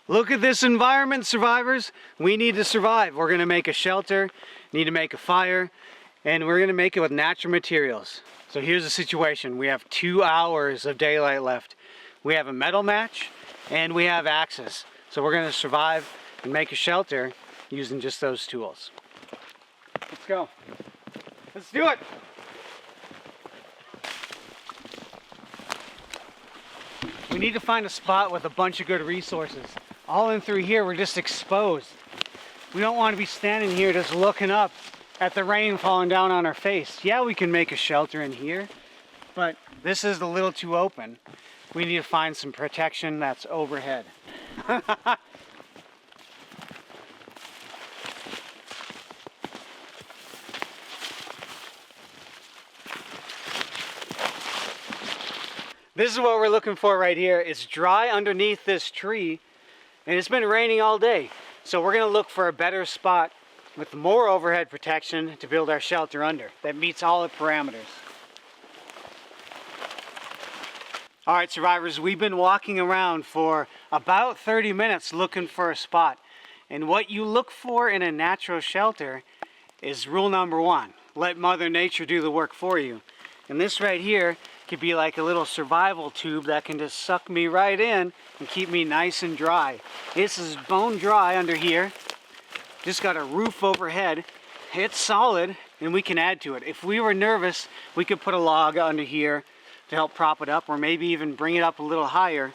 Look at this environment, survivors. We need to survive. We're gonna make a shelter, need to make a fire, and we're gonna make it with natural materials. So here's the situation. We have 2 hours of daylight left. We have a metal match and we have axes. So we're gonna survive and make a shelter using just those tools. Let's go. Let's do it. We need to find a spot with a bunch of good resources. All in through here, we're just exposed. We don't want to be standing here just looking up at the rain falling down on our face. Yeah, we can make a shelter in here, but this is a little too open. We need to find some protection that's overhead. This is what we're looking for right here. It's dry underneath this tree, and it's been raining all day. So we're gonna look for a better spot with more overhead protection to build our shelter under that meets all the parameters. All right, survivors, we've been walking around for about 30 minutes looking for a spot. And what you look for in a natural shelter is rule number 1. Let Mother Nature do the work for you. And this right here could be like a little survival tube that can just suck me right in and keep me nice and dry. This is bone dry under here. Just got a roof overhead. It's solid and we can add to it. If we were nervous, we could put a log under here to help prop it up, or maybe even bring it up a little higher.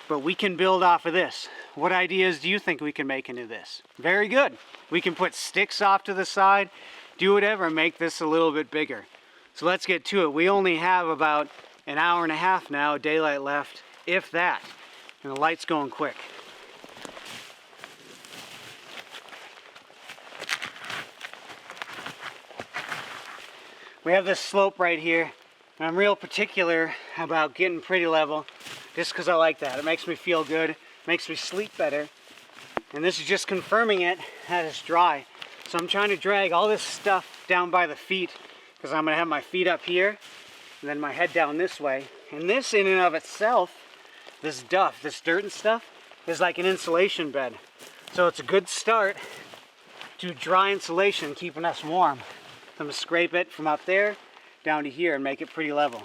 But we can build off of this. What ideas do you think we can make into this? Very good. We can put sticks off to the side, do whatever, make this a little bit bigger. So let's get to it. We only have about an hour and a half now, daylight left, if that. And the light's going quick. We have this slope right here, and I'm real particular about getting pretty level, just because I like that. It makes me feel good, makes me sleep better. And this is just confirming it that it's dry. So I'm trying to drag all this stuff down by the feet, because I'm going to have my feet up here and then my head down this way. And this in and of itself, this duff, this dirt and stuff, is like an insulation bed. So it's a good start to dry insulation, keeping us warm. I'm going to scrape it from up there down to here and make it pretty level.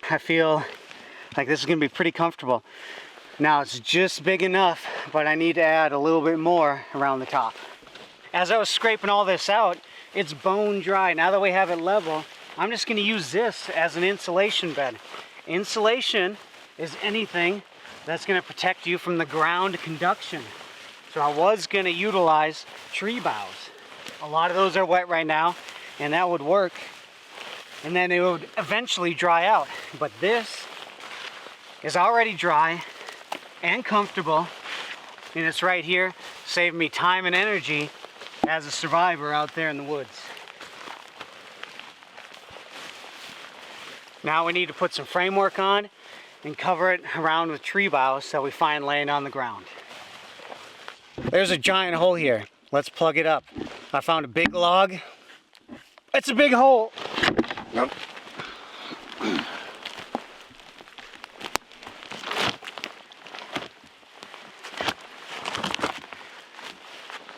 I feel like this is going to be pretty comfortable. Now it's just big enough, but I need to add a little bit more around the top. As I was scraping all this out, it's bone dry. Now that we have it level, I'm just going to use this as an insulation bed. Insulation is anything that's going to protect you from the ground conduction. So I was going to utilize tree boughs. A lot of those are wet right now, and that would work. And then it would eventually dry out. But this is already dry and comfortable, and it's right here, saving me time and energy as a survivor out there in the woods. Now we need to put some framework on and cover it around with tree boughs that we find laying on the ground. There's a giant hole here. Let's plug it up. I found a big log. It's a big hole. Nope.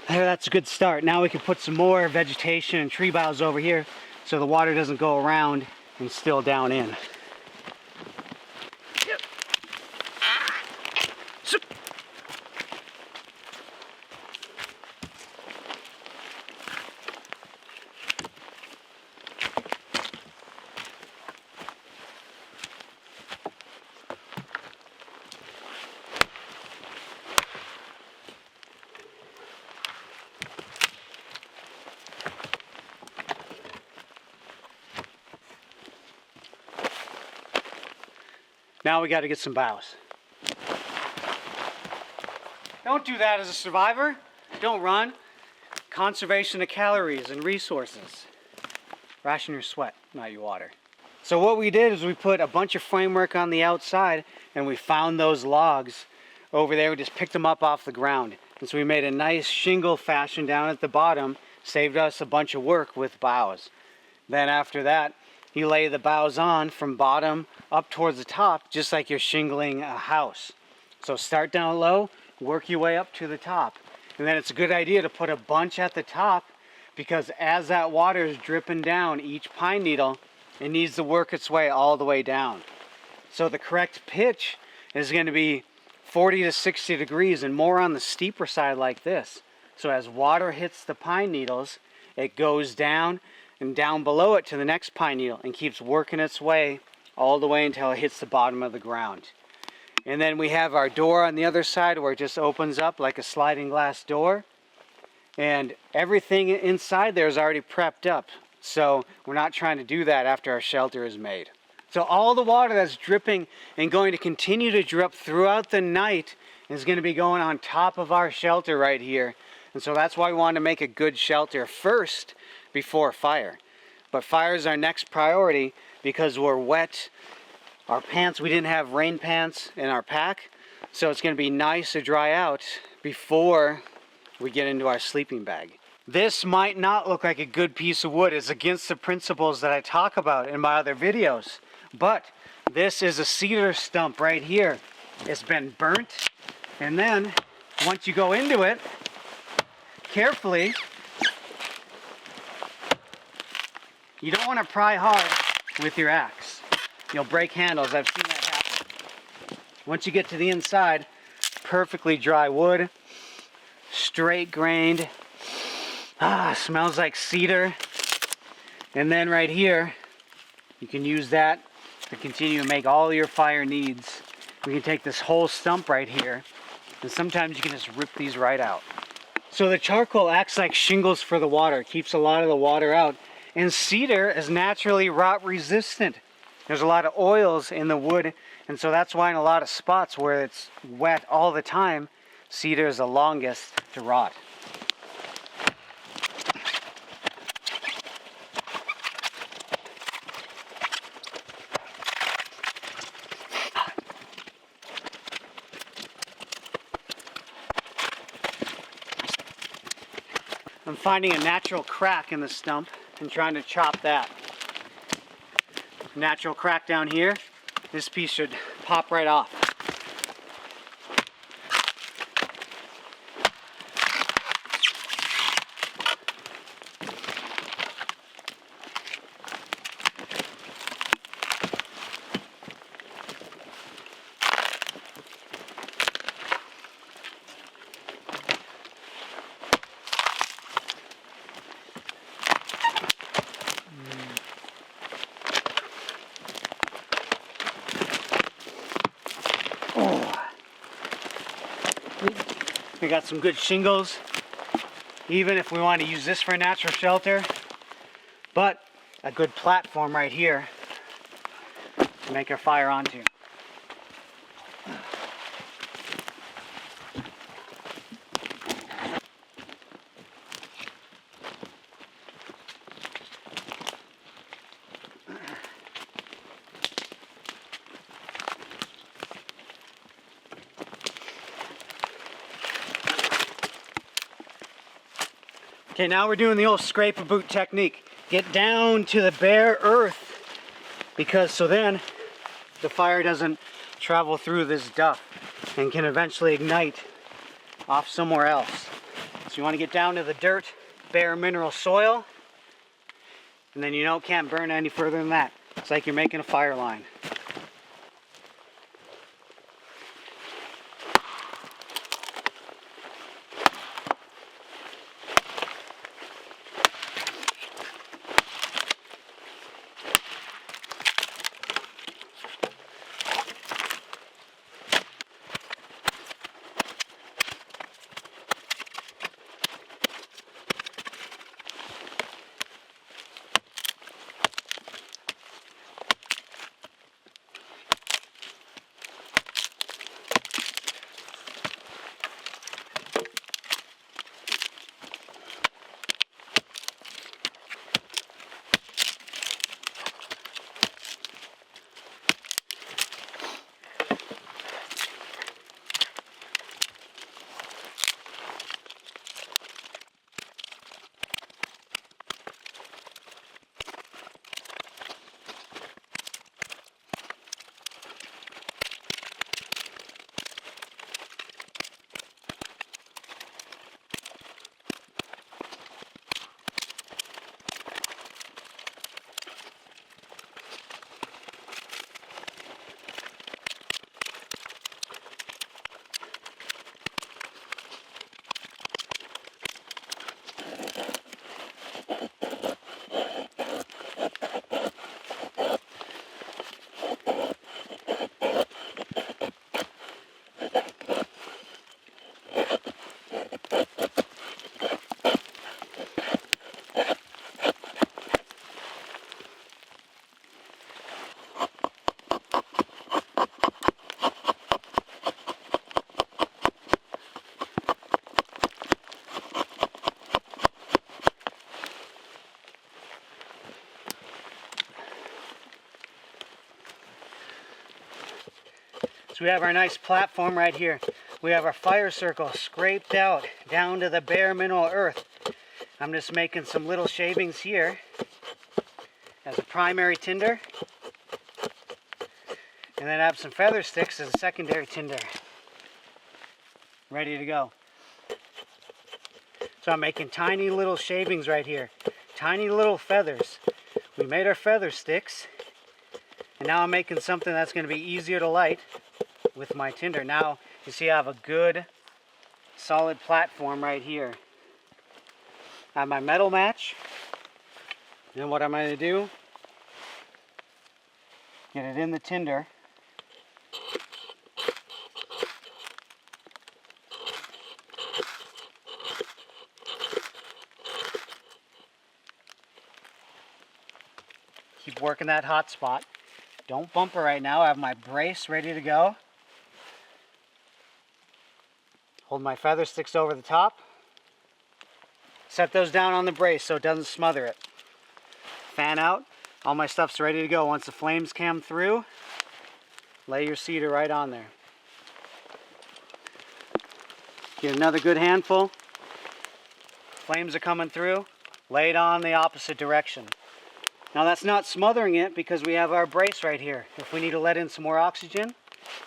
There, that's a good start. Now we can put some more vegetation and tree boughs over here so the water doesn't go around and still down in. Now we got to get some boughs. Don't do that as a survivor. Don't run. Conservation of calories and resources. Ration your sweat, not your water. So what we did is we put a bunch of framework on the outside, and we found those logs over there. We just picked them up off the ground. And so we made a nice shingle fashion down at the bottom, saved us a bunch of work with boughs. Then after that, you lay the boughs on from bottom up towards the top, just like you're shingling a house. So start down low, work your way up to the top. And then it's a good idea to put a bunch at the top, because as that water is dripping down each pine needle, it needs to work its way all the way down. So the correct pitch is going to be 40 to 60 degrees and more on the steeper side like this. So as water hits the pine needles, it goes down and down below it to the next pine needle and keeps working its way all the way until it hits the bottom of the ground. And then we have our door on the other side where it just opens up like a sliding glass door. And everything inside there is already prepped up. So we're not trying to do that after our shelter is made. So all the water that's dripping and going to continue to drip throughout the night is going to be going on top of our shelter right here. And so that's why we want to make a good shelter first before fire. But fire is our next priority because we're wet. Our pants, we didn't have rain pants in our pack. So it's going to be nice to dry out before we get into our sleeping bag. This might not look like a good piece of wood. It's against the principles that I talk about in my other videos. But this is a cedar stump right here. It's been burnt, and then once you go into it, carefully, you don't want to pry hard with your axe. You'll break handles. I've seen that happen. Once you get to the inside, perfectly dry wood, straight grained, smells like cedar. And then right here, you can use that to continue to make all your fire needs. We can take this whole stump right here, and sometimes you can just rip these right out. So the charcoal acts like shingles for the water, keeps a lot of the water out, and cedar is naturally rot resistant. There's a lot of oils in the wood, and so that's why in a lot of spots where it's wet all the time, cedar is the longest to rot. I'm finding a natural crack in the stump and trying to chop that. Natural crack down here. This piece should pop right off. We got some good shingles, even if we want to use this for a natural shelter, but a good platform right here to make our fire onto. Okay, now we're doing the old scrape a boot technique. Get down to the bare earth, because so then the fire doesn't travel through this duff and can eventually ignite off somewhere else. So you want to get down to the dirt, bare mineral soil, and then you know it can't burn any further than that. It's like you're making a fire line. So we have our nice platform right here. We have our fire circle scraped out down to the bare mineral earth. I'm just making some little shavings here as a primary tinder. And then I have some feather sticks as a secondary tinder. Ready to go. So I'm making tiny little shavings right here. Tiny little feathers. We made our feather sticks. And now I'm making something that's going to be easier to light with my tinder. Now you see I have a good solid platform right here. I have my metal match. And what I'm going to do, get it in the tinder. Keep working that hot spot. Don't bump it right now. I have my brace ready to go. Hold my feather sticks over the top. Set those down on the brace so it doesn't smother it. Fan out. All my stuff's ready to go. Once the flames come through, lay your cedar right on there. Get another good handful. Flames are coming through. Lay it on the opposite direction. Now that's not smothering it because we have our brace right here. If we need to let in some more oxygen,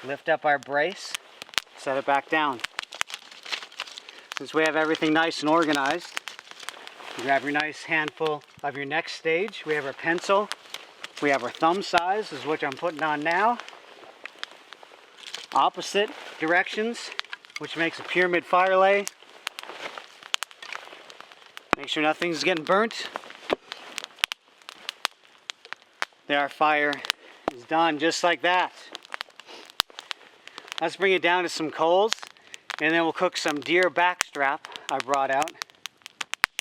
lift up our brace, set it back down. Since we have everything nice and organized, you grab your nice handful of your next stage. We have our pencil. We have our thumb size, is what I'm putting on now. Opposite directions, which makes a pyramid fire lay. Make sure nothing's getting burnt. There, our fire is done just like that. Let's bring it down to some coals, and then we'll cook some deer backstrap I brought out.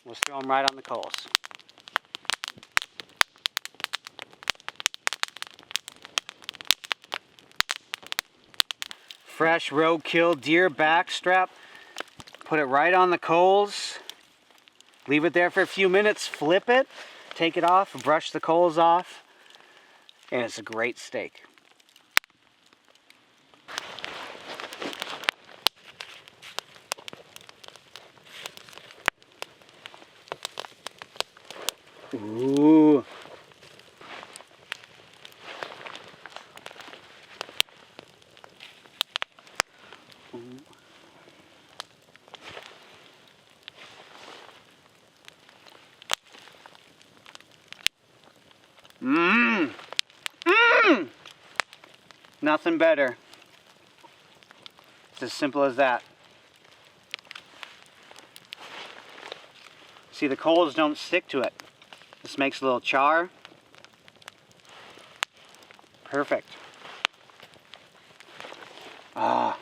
We'll throw them right on the coals. Fresh roadkill deer backstrap. Put it right on the coals. Leave it there for a few minutes, flip it, take it off, brush the coals off. And it's a great steak. Ooh. Mmm. Mmm. Nothing better. It's as simple as that. See, the coals don't stick to it. This makes a little char. Perfect. Ah.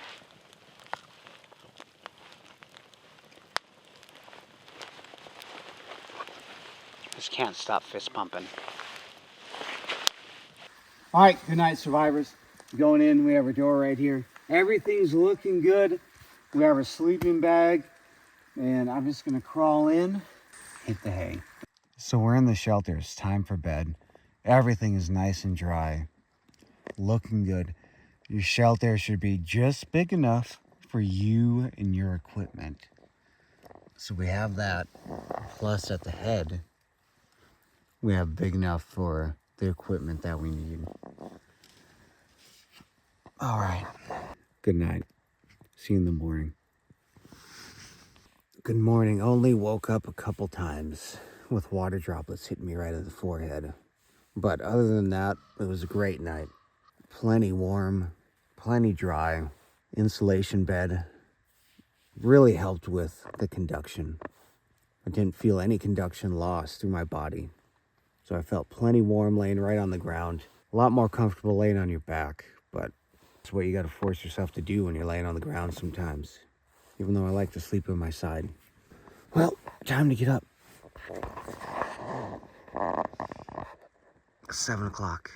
Just can't stop fist pumping. All right, good night, survivors. Going in, we have our door right here. Everything's looking good. We have our sleeping bag, and I'm just gonna crawl in, hit the hay. So we're in the shelter. It's time for bed. Everything is nice and dry, looking good. Your shelter should be just big enough for you and your equipment. So we have that. Plus at the head, we have big enough for the equipment that we need. All right. Good night. See you in the morning. Good morning. Only woke up a couple times with water droplets hitting me right at the forehead. But other than that, it was a great night. Plenty warm, plenty dry. Insulation bed really helped with the conduction. I didn't feel any conduction loss through my body. So I felt plenty warm laying right on the ground. A lot more comfortable laying on your back, but it's what you got to force yourself to do when you're laying on the ground sometimes. Even though I like to sleep on my side. Well, time to get up. 7 o'clock.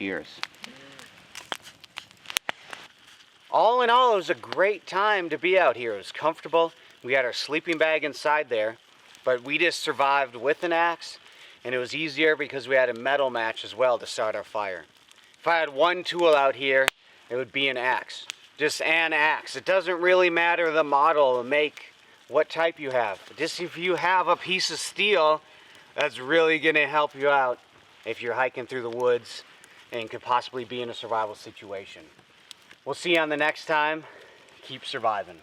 Cheers. All in all, it was a great time to be out here. It was comfortable. We had our sleeping bag inside there, but we just survived with an axe, and it was easier because we had a metal match as well to start our fire. If I had one tool out here, it would be an axe. Just an axe. It doesn't really matter the model, the make, what type you have. Just if you have a piece of steel, that's really going to help you out if you're hiking through the woods and could possibly be in a survival situation. We'll see you on the next time. Keep surviving.